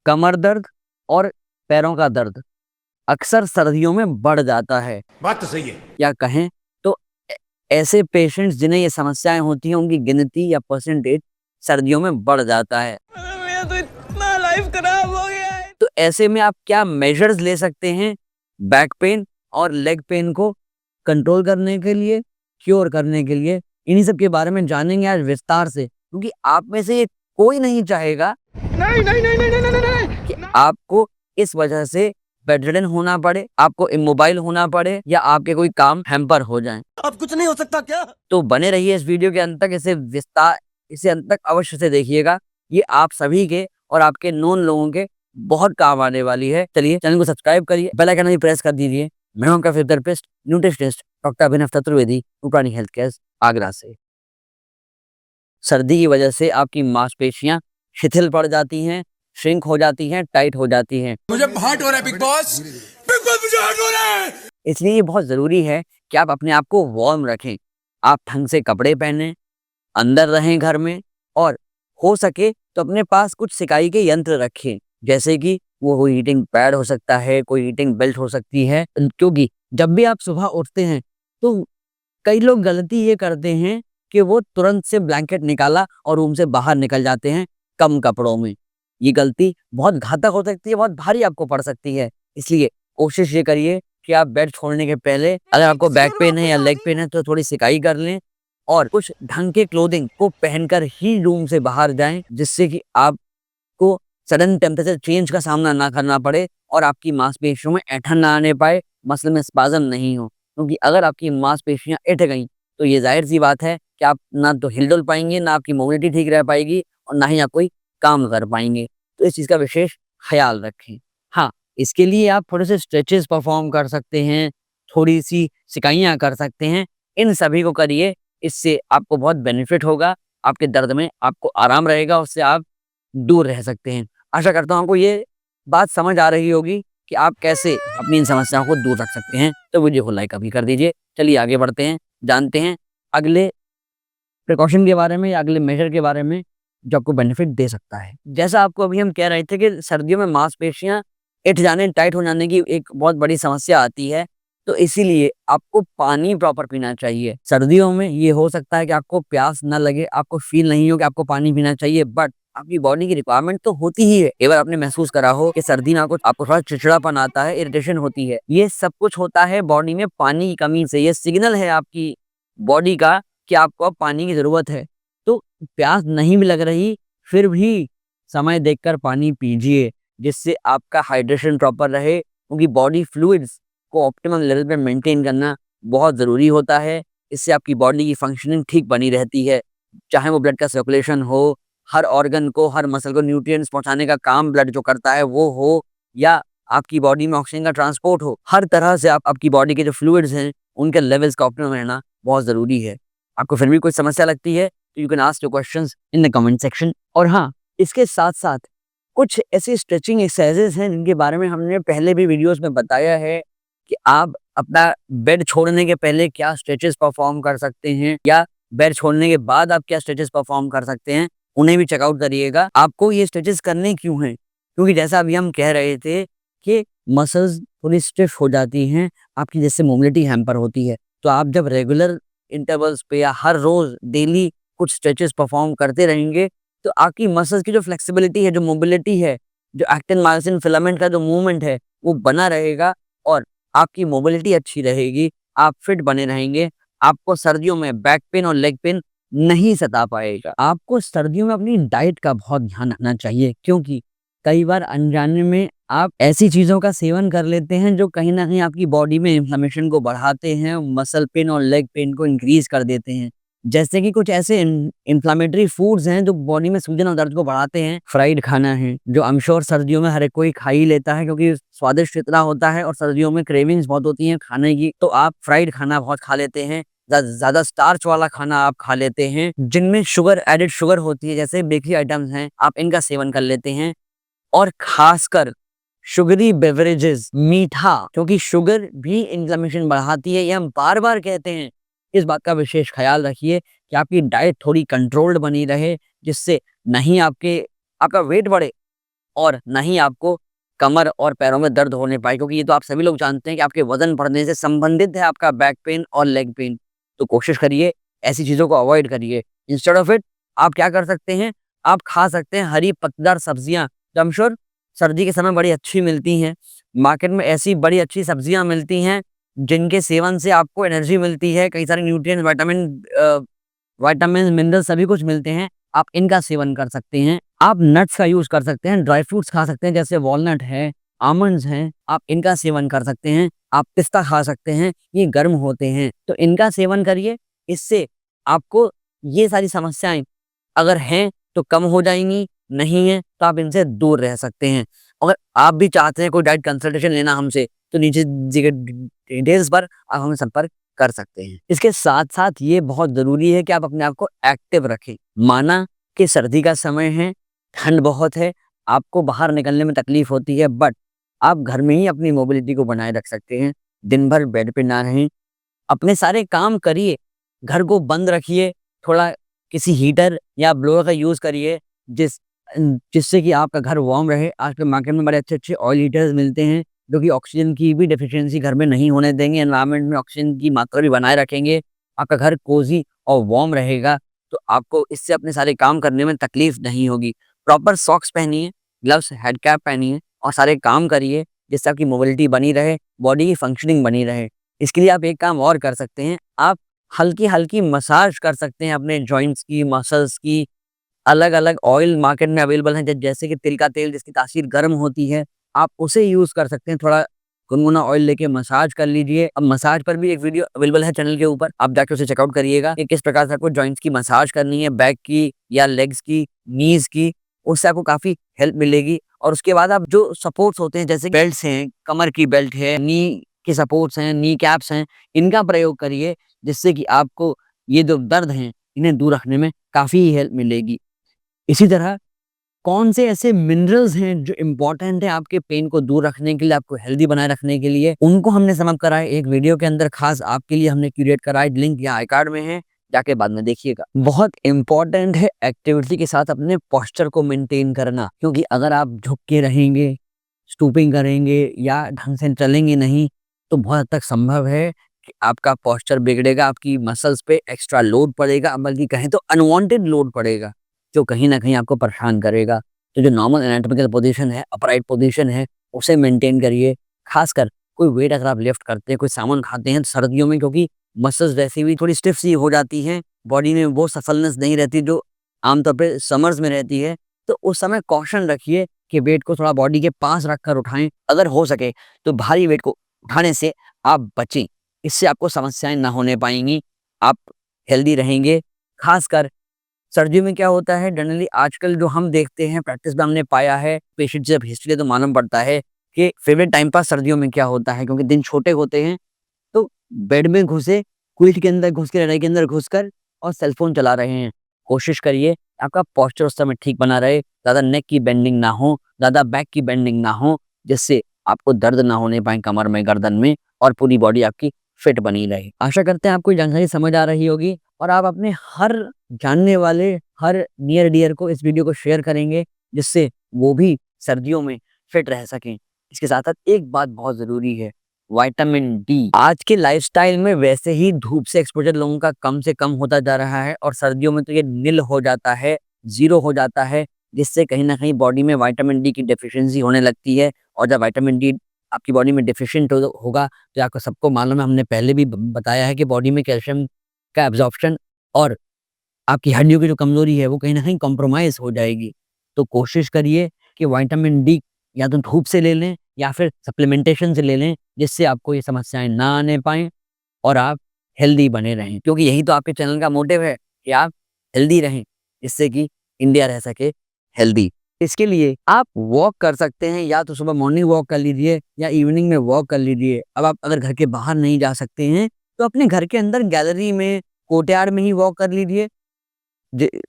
कमर दर्द और पैरों का दर्द अक्सर सर्दियों में बढ़ जाता है। बात तो सही है। या कहें तो ऐसे पेशेंट्स जिन्हें ये समस्याएं होती हैं उनकी गिनती या परसेंटेज सर्दियों में बढ़ जाता है। मेरा तो इतना लाइफ खराब हो गया है। तो ऐसे में आप क्या मेजर्स ले सकते हैं बैक पेन और लेग पेन को कंट्रोल करने के लिए, क्योर करने के लिए, इन्हीं सब के बारे में जानेंगे आज विस्तार से, क्योंकि आप में से कोई नहीं चाहेगा नहीं नहीं नहीं नहीं नहीं नहीं कि आपको इस वजह से बेडरिडन होना पड़े, आपको इमोबाइल होना पड़े या आपके कोई काम हैम्पर हो जाएं। अब कुछ नहीं हो सकता क्या? तो बने रहिए इस वीडियो के अंत तक, इसे अंत तक अवश्य से देखिएगा। ये आप सभी के और आपके नोन लोगों के बहुत काम आने वाली है। चलिए चैनल को सब्सक्राइब करिए, बेल आइकन भी प्रेस कर दीजिए। मैं हूं आपका फिजियोथेरेपिस्ट न्यूट्रिशनिस्ट डॉक्टर अभिनव चतुर्वेदी, उपरानी हेल्थ केयर आगरा से। सर्दी की वजह से आपकी मांसपेशियां शिथिल पड़ जाती हैं, श्रिंक हो जाती हैं, टाइट हो जाती हैं। मुझे हर्ट हो रहा है बिग बॉस मुझे हर्ट हो रहा है। इसलिए ये बहुत जरूरी है कि आप अपने आप को वार्म रखें। आप ढंग से कपड़े पहने, अंदर रहें घर में, और हो सके तो अपने पास कुछ सिकाई के यंत्र रखें, जैसे कि वो कोई हीटिंग पैड हो सकता है, कोई हीटिंग बेल्ट हो सकती है। क्योंकि जब भी आप सुबह उठते हैं तो कई लोग गलती ये करते हैं कि वो तुरंत से ब्लैंकेट निकाला और रूम से बाहर निकल जाते हैं कम कपड़ों में। ये गलती बहुत घातक हो सकती है, बहुत भारी आपको पड़ सकती है। इसलिए कोशिश ये करिए कि आप बेड छोड़ने के पहले, अगर आपको बैक पेन है या लेग पेन है, तो थोड़ी सिकाई कर लें और कुछ ढंग के क्लोथिंग को पहनकर ही रूम से बाहर जाएं, जिससे कि आपको सडन टेम्परेचर चेंज का सामना ना करना पड़े और आपकी मांसपेशियों में ऐंठन ना आने पाए, मसल में स्पाज्म नहीं हो। क्योंकि अगर आपकी मांसपेशियां ऐंठ गई तो ये जाहिर सी बात है कि आप ना तो हिल डुल पाएंगे, ना आपकी मोबिलिटी ठीक रह पाएगी और ना ही आप कोई काम कर पाएंगे। तो इस चीज़ का विशेष ख्याल रखें। हाँ, इसके लिए आप थोड़े से स्ट्रेचेस परफॉर्म कर सकते हैं, थोड़ी सी सिकाइयाँ कर सकते हैं। इन सभी को करिए, इससे आपको बहुत बेनिफिट होगा, आपके दर्द में आपको आराम रहेगा, उससे आप दूर रह सकते हैं। आशा करता हूँ आपको ये बात समझ आ रही होगी कि आप कैसे अपनी इन समस्याओं को दूर रख सकते हैं। तो वीडियो को लाइक अभी कर दीजिए। चलिए आगे बढ़ते हैं, जानते हैं अगले प्रिकॉशन के बारे में या अगले मेजर के बारे में जो आपको बेनिफिट दे सकता है। जैसा आपको अभी हम कह रहे थे कि सर्दियों में मांसपेशियां ऐंठ जाने, टाइट हो जाने की एक बहुत बड़ी समस्या आती है, तो इसीलिए आपको पानी प्रॉपर पीना चाहिए। सर्दियों में ये हो सकता है कि आपको प्यास ना लगे, आपको फील नहीं हो कि आपको पानी पीना चाहिए, बट आपकी बॉडी की रिक्वायरमेंट तो होती ही है। एक बार आपने महसूस करा हो कि सर्दी में आपको थोड़ा चिड़चिड़ापन आता है, इरिटेशन होती है, ये सब कुछ होता है बॉडी में पानी की कमी से। ये सिग्नल है आपकी बॉडी का कि आपको अब पानी की जरूरत है। तो प्यास नहीं भी लग रही, फिर भी समय देखकर पानी पीजिए, जिससे आपका हाइड्रेशन प्रॉपर रहे, क्योंकि बॉडी फ्लूइड्स को ऑप्टिमम लेवल पे मेंटेन करना बहुत ज़रूरी होता है। इससे आपकी बॉडी की फंक्शनिंग ठीक बनी रहती है, चाहे वो ब्लड का सर्कुलेशन हो, हर ऑर्गन को, हर मसल को न्यूट्रिएंट्स पहुंचाने का काम ब्लड जो करता है वो हो, या आपकी बॉडी में ऑक्सीजन का ट्रांसपोर्ट हो। हर तरह से आपकी बॉडी के जो फ्लूइड्स हैं उनके लेवल्स का ऑप्टिमम रहना बहुत ज़रूरी है। आपको फिर भी कोई समस्या लगती है तो you can ask your questions in the comment section. और हाँ, इसके साथ साथ कुछ ऐसी स्ट्रेचिंग एक्सरसाइजेस हैं जिनके बारे में हमने पहले भी वीडियोस में बताया है कि आप अपना बेड छोड़ने के पहले क्या स्ट्रेचेस परफॉर्म कर सकते हैं, या बेड छोड़ने के बाद आप क्या स्ट्रेचेस परफॉर्म कर सकते हैं, उन्हें भी चेकआउट करिएगा। आपको ये स्ट्रेचेस करने क्यों हैं? क्योंकि जैसा अभी हम कह रहे थे कि मसल्स थोड़ी स्टिफ हो जाती हैं, आपकी जैसे मोबिलिटी हैम्पर होती है। तो आप जब रेगुलर इंटरवल्स पे या हर रोज डेली कुछ स्ट्रेचेस परफॉर्म करते रहेंगे, तो आपकी मसल्स की जो फ्लेक्सिबिलिटी है, जो मोबिलिटी है, जो एक्टिन मायोसिन फिलामेंट का जो मूवमेंट है, वो बना रहेगा और आपकी मोबिलिटी अच्छी रहेगी, आप फिट बने रहेंगे। आपको सर्दियों में बैक पेन और लेग पेन नहीं सता पाएगा। आपको सर्दियों में अपनी डाइट का बहुत ध्यान रखना चाहिए, क्योंकि कई बार अनजाने में आप ऐसी चीज़ों का सेवन कर लेते हैं जो कहीं ना कहीं आपकी बॉडी में इन्फ्लेमेशन को बढ़ाते हैं, मसल पेन और लेग पेन को इंक्रीज कर देते हैं। जैसे कि कुछ ऐसे इन्फ्लामेटरी फूड्स हैं जो बॉडी में सूजन और दर्द को बढ़ाते हैं। फ्राइड खाना है, जो आई एम श्योर सर्दियों में हर एक कोई खा ही लेता है, क्योंकि स्वादिष्ट इतना होता है और सर्दियों में क्रेविंग्स बहुत होती हैं खाने की। तो आप फ्राइड खाना बहुत खा लेते हैं, ज्यादा स्टार्च वाला खाना आप खा लेते हैं, जिनमें शुगर, एडेड शुगर होती है, जैसे बेकरी आइटम्स हैं, आप इनका सेवन कर लेते हैं। और खासकर शुगरी बेवरेजेस, मीठा, क्योंकि शुगर भी इन्फ्लेमेशन बढ़ाती है, ये हम बार बार कहते हैं। इस बात का विशेष ख्याल रखिए कि आपकी डाइट थोड़ी कंट्रोल्ड बनी रहे, जिससे नहीं आपका वेट बढ़े और ना ही आपको कमर और पैरों में दर्द होने पाए, क्योंकि ये तो आप सभी लोग जानते हैं कि आपके वजन बढ़ने से संबंधित है आपका बैक पेन और लेग पेन। तो कोशिश करिए ऐसी चीज़ों को अवॉइड करिए। इंस्टेड ऑफ इट आप क्या कर सकते हैं, आप खा सकते हैं हरी पत्तेदार सब्जियाँ, जो आई एम श्योर सर्दी के समय बड़ी अच्छी मिलती हैं। मार्केट में ऐसी बड़ी अच्छी सब्जियाँ मिलती हैं जिनके सेवन से आपको एनर्जी मिलती है, कई सारे न्यूट्रिएंट्स, विटामिन, मिनरल सभी कुछ मिलते हैं। आप इनका सेवन कर सकते हैं। आप नट्स का यूज़ कर सकते हैं, ड्राई फ्रूट्स खा सकते हैं, जैसे वॉलनट है, आमंड्स हैं, आप इनका सेवन कर सकते हैं। आप पिस्ता खा सकते हैं, ये गर्म होते हैं, तो इनका सेवन करिए। इससे आपको ये सारी समस्याएँ अगर हैं तो कम हो जाएँगी, नहीं है तो आप इनसे दूर रह सकते हैं। अगर आप भी चाहते हैं कोई डाइट कंसल्टेशन लेना हमसे, तो नीचे दिए गए डिटेल्स पर आप हमें संपर्क कर सकते हैं। इसके साथ-साथ ये बहुत ज़रूरी है कि आप अपने आप को एक्टिव रखें। माना कि सर्दी का समय है, ठंड बहुत है, आपको बाहर निकलने में तकलीफ होती है, बट आप घर में ही अपनी मोबिलिटी को बनाए रख सकते हैं। दिन भर बेड पे ना रहें, अपने सारे काम करिए, घर को बंद रखिए, थोड़ा किसी हीटर या ब्लोअर का यूज़ करिए जिससे कि आपका घर वार्म रहे। आजकल मार्केट में बड़े अच्छे-अच्छे ऑयल हीटर्स मिलते हैं, जो कि ऑक्सीजन की भी डेफिशिएंसी घर में नहीं होने देंगे, एनवायरनमेंट में ऑक्सीजन की मात्रा भी बनाए रखेंगे। आपका घर कोज़ी और वार्म रहेगा, तो आपको इससे अपने सारे काम करने में तकलीफ नहीं होगी। प्रॉपर सॉक्स पहनिए, ग्लव्स, हेड कैप पहनिए और सारे काम करिए, जिससे आपकी मोबिलिटी बनी रहे, बॉडी की फंक्शनिंग बनी रहे। इसके लिए आप एक काम और कर सकते हैं, आप हल्की-हल्की मसाज कर सकते हैं अपने जॉइंट्स की, मसल्स की। अलग-अलग ऑयल मार्केट में अवेलेबल हैं, जैसे कि तिल का तेल जिसकी तासीर गर्म होती है, आप उसे यूज़ कर सकते हैं। थोड़ा गुनगुना ऑयल लेके मसाज कर लीजिए। अब मसाज पर भी एक वीडियो अवेलेबल है चैनल के ऊपर, आप जाके उसे चेकआउट करिएगा कि किस प्रकार से आपको जॉइंट्स की मसाज करनी है, बैक की या लेग्स की, नीज़ की, उससे आपको काफ़ी हेल्प मिलेगी। और उसके बाद आप जो सपोर्ट्स होते हैं, जैसे बेल्ट्स हैं, कमर की बेल्ट है, नी के सपोर्ट्स हैं, नी कैप्स हैं, इनका प्रयोग करिए, जिससे कि आपको ये जो दर्द हैं, इन्हें दूर रखने में काफ़ी हेल्प मिलेगी। इसी तरह कौन से ऐसे मिनरल्स हैं जो इम्पोर्टेंट है आपके पेन को दूर रखने के लिए, आपको हेल्दी बनाए रखने के लिए, उनको हमने समअप करा है एक वीडियो के अंदर, खास आपके लिए हमने क्यूरेट करा है। लिंक यहाँ आई कार्ड में है, जाके बाद में देखिएगा। बहुत इम्पोर्टेंट है एक्टिविटी के साथ अपने पोस्चर को मेंटेन करना, क्योंकि अगर आप झुक के रहेंगे, स्टूपिंग करेंगे या ढंग से चलेंगे नहीं, तो बहुत हद तक संभव है कि आपका पोस्चर बिगड़ेगा, आपकी मसल्स पे एक्स्ट्रा लोड पड़ेगा, बल्कि कहें तो अनवांटेड लोड पड़ेगा, जो कहीं न कहीं आपको परेशान करेगा। तो जो नॉर्मल एनाटॉमिकल पोजीशन है, अपराइट पोजीशन है, उसे मेंटेन करिए। खासकर कोई वेट अगर आप लिफ्ट करते हैं, कोई सामान खाते हैं सर्दियों में, क्योंकि मसल्स वैसे भी थोड़ी स्टिफ सी हो जाती हैं, बॉडी में वो सफलनेस नहीं रहती जो आमतौर पे समर्स में रहती है। तो उस समय कॉशन रखिए कि वेट को थोड़ा बॉडी के पास रखकर उठाएँ। अगर हो सके तो भारी वेट को उठाने से आप बचें, इससे आपको समस्याएँ ना होने पाएँगी, आप हेल्दी रहेंगे। खासकर सर्दियों में क्या होता है, जनरली आजकल जो हम देखते हैं, प्रैक्टिस में हमने पाया है, पेशेंट जब हिस्ट्री है तो मालूम पड़ता है कि फेवरेट टाइम पास सर्दियों में क्या होता है, क्योंकि दिन छोटे होते हैं, तो बेड में घुसे, क्विल्ट के अंदर घुस के, रज़ाई के अंदर घुसकर और सेल फोन चला रहे हैं। कोशिश करिए आपका पोस्चर उस समय ठीक बना रहे, ज़्यादा नेक की बेंडिंग ना हो, ज़्यादा बैक की बेंडिंग ना हो, जिससे आपको दर्द ना होने पाए कमर में, गर्दन में, और पूरी बॉडी आपकी फिट बनी रहे। आशा करते हैं आपको ये जानकारी समझ आ रही होगी और आप अपने हर जानने वाले, हर नियर डियर को इस वीडियो को शेयर करेंगे, जिससे वो भी सर्दियों में फिट रह सकें। इसके साथ-साथ एक बात बहुत ज़रूरी है, विटामिन डी। आज के लाइफ़स्टाइल में वैसे ही धूप से एक्सपोज़र लोगों का कम से कम होता जा रहा है, और सर्दियों में तो ये निल हो जाता है, ज़ीरो हो जाता है, जिससे कहीं न कहीं बॉडी में विटामिन डी की डेफ़िशिएंसी होने लगती है। और जब विटामिन डी आपकी बॉडी में डेफ़िशिएंट होगा, तो आपको सबको मालूम है, हमने पहले भी ब बताया है कि बॉडी में कैल्शियम का एब्ज़ॉर्प्शन और आपकी हड्डियों की जो कमज़ोरी है, वो कहीं न कहीं कॉम्प्रोमाइज़ हो जाएगी। तो कोशिश करिए कि विटामिन डी या तो धूप से ले लें या फिर सप्लीमेंटेशन से ले लें, जिससे आपको ये समस्याएँ ना आने पाएँ और आप हेल्दी बने रहें। क्योंकि यही तो आपके चैनल का मोटिव है कि आप हेल्दी रहें, जिससे कि इंडिया रह सके हेल्दी। इसके लिए आप वॉक कर सकते हैं, या तो सुबह मॉर्निंग वॉक कर लीजिए या इवनिंग में वॉक कर लीजिए। अब आप अगर घर के बाहर नहीं जा सकते हैं, तो अपने घर के अंदर गैलरी में, कोर्टयार्ड में ही वॉक कर लीजिए,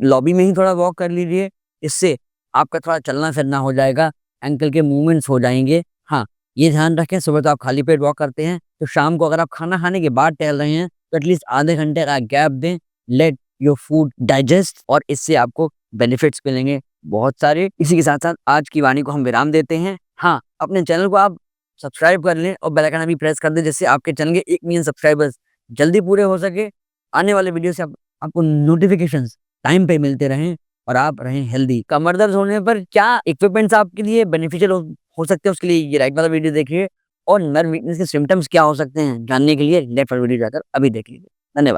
लॉबी में ही थोड़ा वॉक कर लीजिए। इससे आपका थोड़ा चलना-फिरना हो जाएगा, एंकल के मूवमेंट्स हो जाएँगे। हाँ, ये ध्यान रखें, सुबह तो आप खाली पेट वॉक करते हैं, तो शाम को अगर आप खाना खाने के बाद टहल रहे हैं, तो एटलीस्ट आधे घंटे का गैप दें, लेट योर फूड डाइजेस्ट, और इससे आपको बेनिफिट्स मिलेंगे। बहुत सारे। इसी के साथ साथ आज की वाणी को हम विराम देते हैं। हाँ, अपने चैनल को आप सब्सक्राइब कर लें और बेल आइकन भी प्रेस कर दें, जिससे आपके चैनल के 1 मिलियन सब्सक्राइबर्स जल्दी पूरे हो सके। आने वाले वीडियो से आपको नोटिफिकेशंस टाइम पे मिलते रहें और आप रहें हेल्दी। कमर दर्द होने पर क्या इक्विपमेंट्स आपके लिए बेनिफिशियल हो सकते हैं, उसके लिए ये राइट वाला वीडियो देखिए। और नर्व वीकनेस के सिम्टम्स क्या हो सकते हैं जानने के लिए लेफ्ट वाला वीडियो जाकर अभी देख लीजिए। धन्यवाद।